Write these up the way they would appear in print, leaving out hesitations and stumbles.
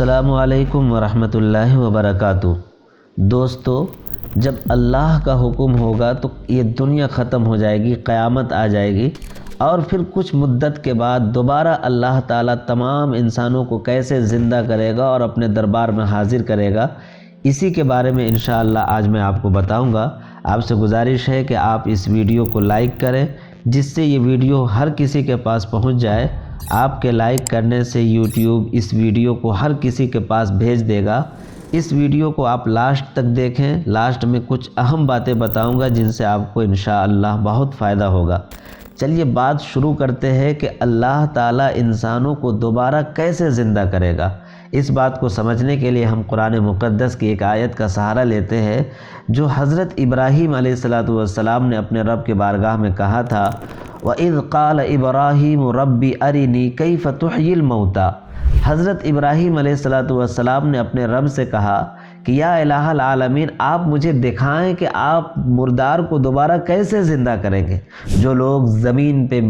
السلام علیکم ورحمۃ اللہ وبرکاتہ۔ دوستو، جب اللہ کا حکم ہوگا تو یہ دنیا ختم ہو جائے گی، قیامت آ جائے گی، اور پھر کچھ مدت کے بعد دوبارہ اللہ تعالیٰ تمام انسانوں کو کیسے زندہ کرے گا اور اپنے دربار میں حاضر کرے گا، اسی کے بارے میں انشاءاللہ آج میں آپ کو بتاؤں گا۔ آپ سے گزارش ہے کہ آپ اس ویڈیو کو لائک کریں، جس سے یہ ویڈیو ہر کسی کے پاس پہنچ جائے۔ آپ کے لائک کرنے سے یوٹیوب اس ویڈیو کو ہر کسی کے پاس بھیج دے گا۔ اس ویڈیو کو آپ لاسٹ تک دیکھیں، لاسٹ میں کچھ اہم باتیں بتاؤں گا جن سے آپ کو انشاءاللہ بہت فائدہ ہوگا۔ چلیے بات شروع کرتے ہیں کہ اللہ تعالیٰ انسانوں کو دوبارہ کیسے زندہ کرے گا۔ اس بات کو سمجھنے کے لیے ہم قرآن مقدس کی ایک آیت کا سہارا لیتے ہیں، جو حضرت ابراہیم علیہ السلام نے اپنے رب کے بارگاہ میں کہا تھا، وَإِذْ قَالَ إِبْرَاهِيمُ رَبِّ أَرِنِي كَيْفَ تُحْيِي الْمَوْتَى۔ حضرت ابراہیم علیہ السلام نے اپنے رب سے کہا کہ یا الہ العالمین، آپ مجھے دکھائیں کہ آپ مردار کو دوبارہ کیسے زندہ کریں گے۔ جو لوگ زمین پہ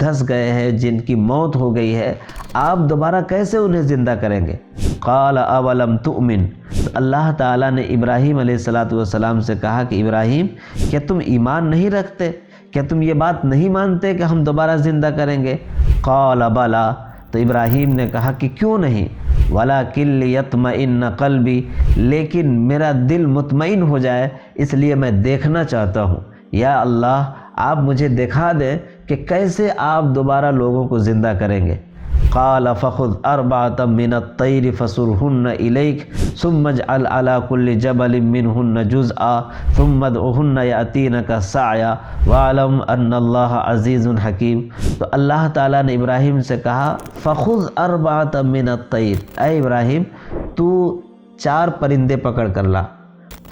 دھس گئے ہیں، جن کی موت ہو گئی ہے، آپ دوبارہ کیسے انہیں زندہ کریں گے۔ قال اولم تؤمن، تو اللہ تعالیٰ نے ابراہیم علیہ السلام سے کہا کہ ابراہیم، کیا تم ایمان نہیں رکھتے؟ کیا تم یہ بات نہیں مانتے کہ ہم دوبارہ زندہ کریں گے؟ قال بلا، تو ابراہیم نے کہا کہ کیوں نہیں، وَلَكِنْ لِيَطْمَئِنَّ قَلْبِي، لیکن میرا دل مطمئن ہو جائے، اس لیے میں دیکھنا چاہتا ہوں۔ یا اللہ، آپ مجھے دکھا دیں کہ کیسے آپ دوبارہ لوگوں کو زندہ کریں گے۔ قال فخذ أربعة من الطير فصرهن إليك ثم اجعل على كل جبل منهن جزءا ثم ادعهن يأتينك سعيا واعلم أن الله عزيز حكيم۔ تو اللہ تعالیٰ نے ابراہیم سے کہا فخذ أربعة من الطير، اے ابراہیم تو 4 پرندے پکڑ کر لا،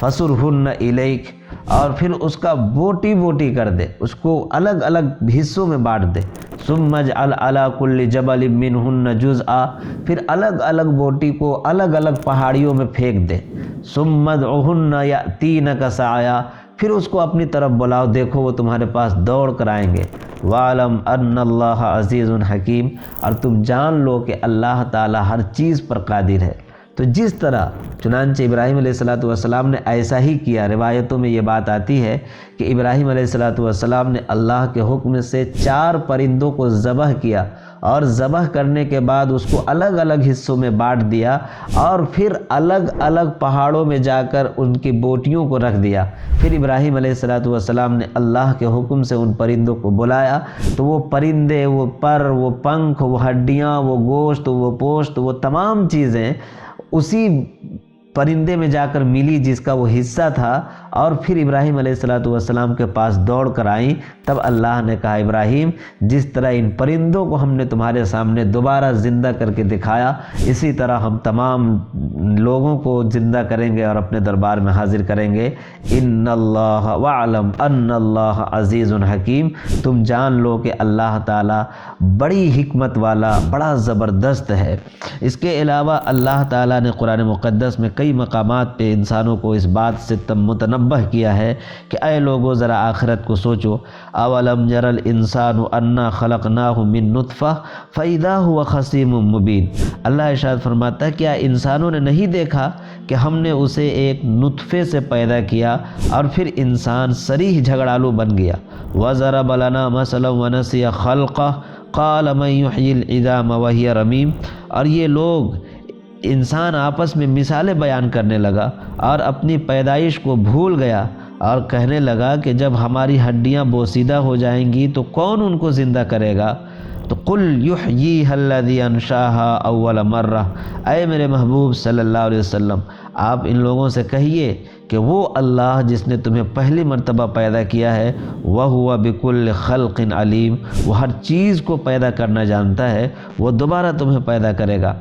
فصرهن إليك، اور پھر اس کا بوٹی بوٹی کر دے، اس کو الگ الگ حصوں میں بانٹ دے۔ ثم اجعل على كل جبل منهن جزءا، پھر الگ الگ بوٹی کو الگ الگ پہاڑیوں میں پھینک دے۔ ثم ادعهن يأتينك سعيا، پھر اس کو اپنی طرف بلاؤ، دیکھو وہ تمہارے پاس دوڑ کر آئیں گے۔ وَاعْلَمْ أَنَّ اللَّهَ عَزِيزٌ حَكِيمٌ، اور تم جان لو کہ اللہ تعالیٰ ہر چیز پر قادر ہے۔ تو جس طرح چنانچہ ابراہیم علیہ السلام نے ایسا ہی کیا۔ روایتوں میں یہ بات آتی ہے کہ ابراہیم علیہ السلام نے اللہ کے حکم سے 4 پرندوں کو ذبح کیا، اور ذبح کرنے کے بعد اس کو الگ الگ حصوں میں بانٹ دیا، اور پھر الگ الگ پہاڑوں میں جا کر ان کی بوٹیوں کو رکھ دیا۔ پھر ابراہیم علیہ السلام نے اللہ کے حکم سے ان پرندوں کو بلایا، تو وہ پرندے، وہ پر، وہ پنکھ، وہ ہڈیاں، وہ گوشت، وہ پوشت، وہ تمام چیزیں اسی پرندے میں جا کر ملی جس کا وہ حصہ تھا، اور پھر ابراہیم علیہ السلام کے پاس دوڑ کر آئیں۔ تب اللہ نے کہا ابراہیم، جس طرح ان پرندوں کو ہم نے تمہارے سامنے دوبارہ زندہ کر کے دکھایا، اسی طرح ہم تمام لوگوں کو زندہ کریں گے اور اپنے دربار میں حاضر کریں گے۔ ان اللہ وعلم ان اللہ عزیز حکیم، تم جان لو کہ اللہ تعالیٰ بڑی حکمت والا، بڑا زبردست ہے۔ اس کے علاوہ اللہ تعالیٰ نے قرآن مقدس میں کئی مقامات پہ انسانوں کو اس بات سے متنبہ کیا ہے کہ اے لوگو ذرا آخرت کو سوچو۔ اولم یر الانسان انا خلقناہ من نطفہ فاذا هو خصیم مبین۔ اللہ ارشاد فرماتا ہے کیا انسانوں نے نہیں دیکھا کہ ہم نے اسے ایک نطفے سے پیدا کیا اور پھر انسان صریح جھگڑالو بن گیا۔ وضرب لنا مثلا ونسی خلقہ قال من یحیی العظام وہی رمیم۔ اور یہ لوگ، انسان آپس میں مثالیں بیان کرنے لگا اور اپنی پیدائش کو بھول گیا، اور کہنے لگا کہ جب ہماری ہڈیاں بوسیدہ ہو جائیں گی تو کون ان کو زندہ کرے گا؟ تو قل یحییھا الذی انشاھا اول مرہ، اے میرے محبوب صلی اللہ علیہ وسلم، آپ ان لوگوں سے کہیے کہ وہ اللہ جس نے تمہیں پہلی مرتبہ پیدا کیا ہے، وَهُوَ بِكُلِّ خَلْقٍ عَلِيمٌ، وہ ہر چیز کو پیدا کرنا جانتا ہے، وہ دوبارہ تمہیں پیدا کرے گا۔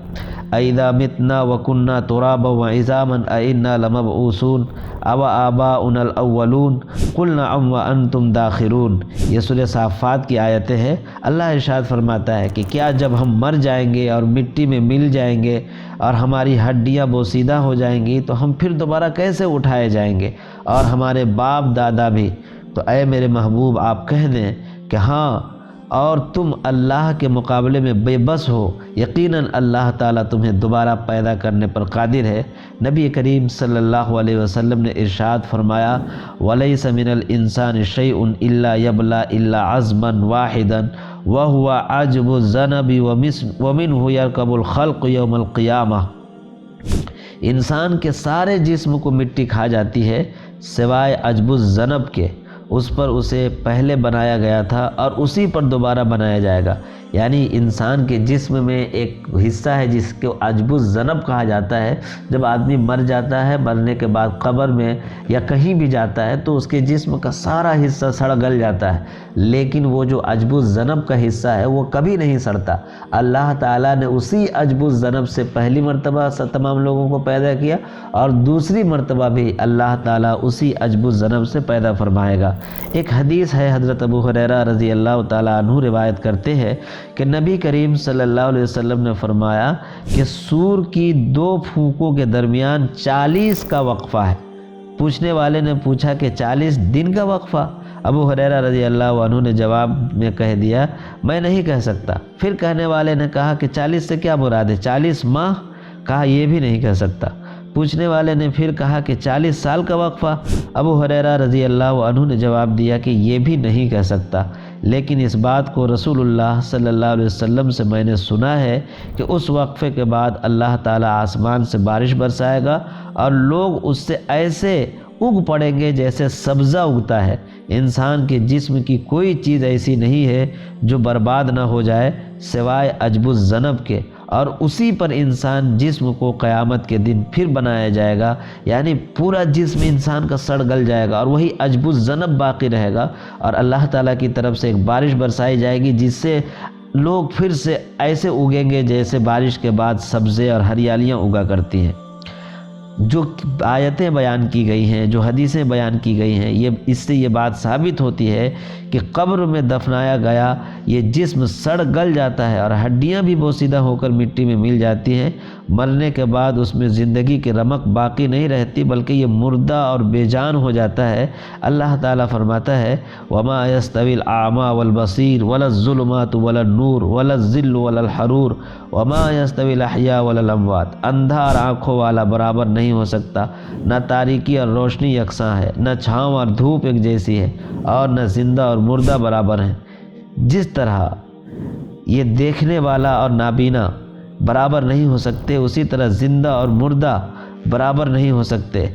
اَإِذَا مِتْنَا وَكُنَّا تُرَابًا وَعِظَامًا أَإِنَّا لَمَبْعُوثُونَ أَوْ آبَاؤُنَا الْأَوَّلُونَ قُلْ نَعَمْ وَأَنْتُمْ دَاخِرُونَ۔ یہ سورہ صافات کی آیتیں ہیں۔ اللہ ارشاد فرماتا ہے کہ کیا جب ہم مر جائیں گے اور مٹی میں مل جائیں گے اور ہماری ہڈیاں بوسیدہ ہو جائیں گی تو ہم پھر دوبارہ کیسے اٹھائے جائیں گے، اور ہمارے باپ دادا بھی؟ تو اے میرے محبوب آپ کہہ دیں کہ ہاں اور تم اللہ کے مقابلے میں بے بس ہو، یقیناً اللہ تعالیٰ تمہیں دوبارہ پیدا کرنے پر قادر ہے۔ نبی کریم صلی اللہ علیہ وسلم نے ارشاد فرمایا، وَلَيْسَ مِنَ الْإِنسَانِ شَيْءٌ إِلَّا يَبْلَى إِلَّا عَظْمًا وَاحِدًا وَهُوَ عَجْبُ الذَّنَبِ وَمِنْهُ يَرْكَبُ الْخَلْقُ يَوْمَ الْقِيَامَةِ۔ انسان کے سارے جسم کو مٹی کھا جاتی ہے سوائے عجب الذنب کے، اس پر اسے پہلے بنایا گیا تھا اور اسی پر دوبارہ بنایا جائے گا۔ یعنی انسان کے جسم میں ایک حصہ ہے جس کو عجب الذنب کہا جاتا ہے۔ جب آدمی مر جاتا ہے، مرنے کے بعد قبر میں یا کہیں بھی جاتا ہے تو اس کے جسم کا سارا حصہ سڑ گل جاتا ہے، لیکن وہ جو عجب الذنب کا حصہ ہے وہ کبھی نہیں سڑتا۔ اللہ تعالیٰ نے اسی عجب الذنب سے پہلی مرتبہ تمام لوگوں کو پیدا کیا اور دوسری مرتبہ بھی اللہ تعالیٰ اسی عجب الذنب سے پیدا فرمائے گا۔ ایک حدیث ہے، حضرت ابو ہریرہ رضی اللہ تعالیٰ عنہ روایت کرتے ہیں کہ نبی کریم صلی اللہ علیہ وسلم نے فرمایا کہ سور کی 2 پھونکوں کے درمیان 40 کا وقفہ ہے۔ پوچھنے والے نے پوچھا کہ 40 دن کا وقفہ؟ ابو ہریرہ رضی اللہ عنہ نے جواب میں کہہ دیا، میں نہیں کہہ سکتا۔ پھر کہنے والے نے کہا کہ 40 سے کیا مراد ہے؟ 40 ماہ؟ کہا یہ بھی نہیں کہہ سکتا۔ پوچھنے والے نے پھر کہا کہ 40 سال کا وقفہ؟ ابو ہریرہ رضی اللہ عنہ نے جواب دیا کہ یہ بھی نہیں کہہ سکتا، لیکن اس بات کو رسول اللہ صلی اللہ علیہ وسلم سے میں نے سنا ہے کہ اس وقفے کے بعد اللہ تعالیٰ آسمان سے بارش برسائے گا اور لوگ اس سے ایسے اگ پڑیں گے جیسے سبزہ اگتا ہے۔ انسان کے جسم کی کوئی چیز ایسی نہیں ہے جو برباد نہ ہو جائے سوائے عجب الذنب کے، اور اسی پر انسان جسم کو قیامت کے دن پھر بنایا جائے گا۔ یعنی پورا جسم انسان کا سڑ گل جائے گا اور وہی عجب الذنب باقی رہے گا، اور اللہ تعالیٰ کی طرف سے ایک بارش برسائی جائے گی جس سے لوگ پھر سے ایسے اگیں گے جیسے بارش کے بعد سبزے اور ہریالیاں اگا کرتی ہیں۔ جو آیتیں بیان کی گئی ہیں، جو حدیثیں بیان کی گئی ہیں، اس سے یہ بات ثابت ہوتی ہے کہ قبر میں دفنایا گیا یہ جسم سڑ گل جاتا ہے اور ہڈیاں بھی بوسیدہ ہو کر مٹی میں مل جاتی ہیں۔ مرنے کے بعد اس میں زندگی کی رمق باقی نہیں رہتی بلکہ یہ مردہ اور بے جان ہو جاتا ہے۔ اللہ تعالیٰ فرماتا ہے، وَمَا يَسْتَوِي الْأَعْمَى وَالْبَصِيرُ وَلَا الظُّلُمَاتُ وَلَا النُّورُ وَلَا الظِّلُّ وَلَا الْحَرُورُ وَمَا يَسْتَوِي الْأَحْيَاءُ وَلَا الْأَمْوَاتُ۔ اندھا اور آنکھوں والا برابر نہیں ہو سکتا، نہ تاریکی اور روشنی یکساں ہے، نہ چھاؤں اور دھوپ ایک جیسی ہے، اور نہ زندہ اور مردہ برابر ہیں۔ جس طرح یہ دیکھنے والا اور نابینا برابر نہیں ہو سکتے، اسی طرح زندہ اور مردہ برابر نہیں ہو سکتے۔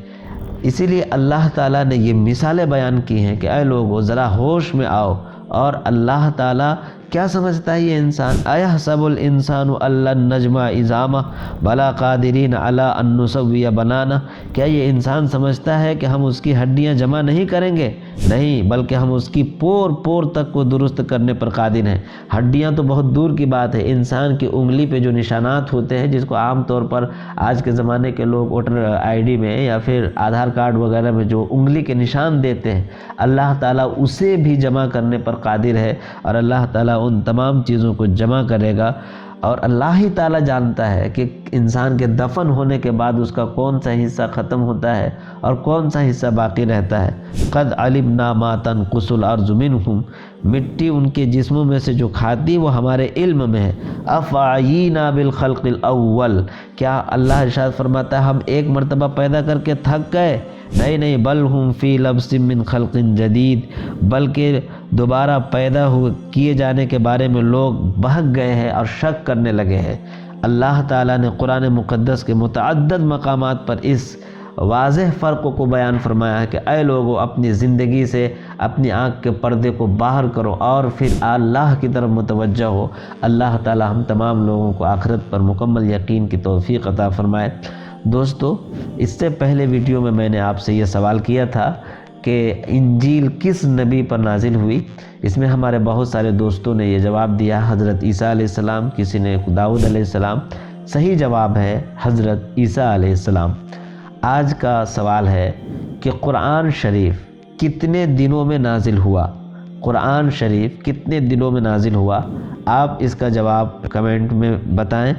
اسی لیے اللہ تعالیٰ نے یہ مثالیں بیان کی ہیں کہ اے لوگو ذرا ہوش میں آؤ، اور اللہ تعالیٰ کیا سمجھتا ہے یہ انسان؟ ایحسب الانسان ان لن نجمع عظامہ بلا قادرین علی ان نسوی بنانہ۔ کیا یہ انسان سمجھتا ہے کہ ہم اس کی ہڈیاں جمع نہیں کریں گے؟ نہیں، بلکہ ہم اس کی پور پور تک کو درست کرنے پر قادر ہیں۔ ہڈیاں تو بہت دور کی بات ہے، انسان کی انگلی پہ جو نشانات ہوتے ہیں جس کو عام طور پر آج کے زمانے کے لوگ ووٹر آئی ڈی میں یا پھر آدھار کارڈ وغیرہ میں جو انگلی کے نشان دیتے ہیں، اللہ تعالیٰ اسے بھی جمع کرنے پر قادر ہے، اور اللہ تعالیٰ ان تمام چیزوں کو جمع کرے گا۔ اور اللہ ہی تعالیٰ جانتا ہے کہ انسان کے دفن ہونے کے بعد اس کا کون سا حصہ ختم ہوتا ہے اور کون سا حصہ باقی رہتا ہے۔ قد علمنا ما تنقص الارض منہم، مٹی ان کے جسموں میں سے جو کھاتی وہ ہمارے علم میں ہے۔ افعینا بالخلق الاول، کیا اللہ ارشاد فرماتا ہے ہم ایک مرتبہ پیدا کر کے تھک گئے؟ نہیں، بل ہم فی لبس من خلق جدید، بلکہ دوبارہ پیدا کیے جانے کے بارے میں لوگ بہک گئے ہیں اور شک کرنے لگے ہیں۔ اللہ تعالیٰ نے قرآن مقدس کے متعدد مقامات پر اس واضح فرق کو بیان فرمایا ہے کہ اے لوگو اپنی زندگی سے اپنی آنکھ کے پردے کو باہر کرو اور پھر اللہ کی طرف متوجہ ہو۔ اللہ تعالیٰ ہم تمام لوگوں کو آخرت پر مکمل یقین کی توفیق عطا فرمائے۔ دوستو، اس سے پہلے ویڈیو میں نے آپ سے یہ سوال کیا تھا کہ انجیل کس نبی پر نازل ہوئی؟ اس میں ہمارے بہت سارے دوستوں نے یہ جواب دیا، حضرت عیسیٰ علیہ السلام، کسی نے داؤد علیہ السلام۔ صحیح جواب ہے حضرت عیسیٰ علیہ السلام۔ آج کا سوال ہے کہ قرآن شریف کتنے دنوں میں نازل ہوا؟ قرآن شریف کتنے دنوں میں نازل ہوا؟ آپ اس کا جواب کمنٹ میں بتائیں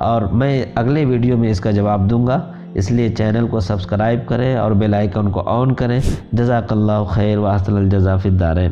اور میں اگلے ویڈیو میں اس کا جواب دوں گا۔ اس لیے چینل کو سبسکرائب کریں اور بیل آئیکن کو آن کریں۔ جزاک اللہ خیر و احسن الجزا فی الدارین۔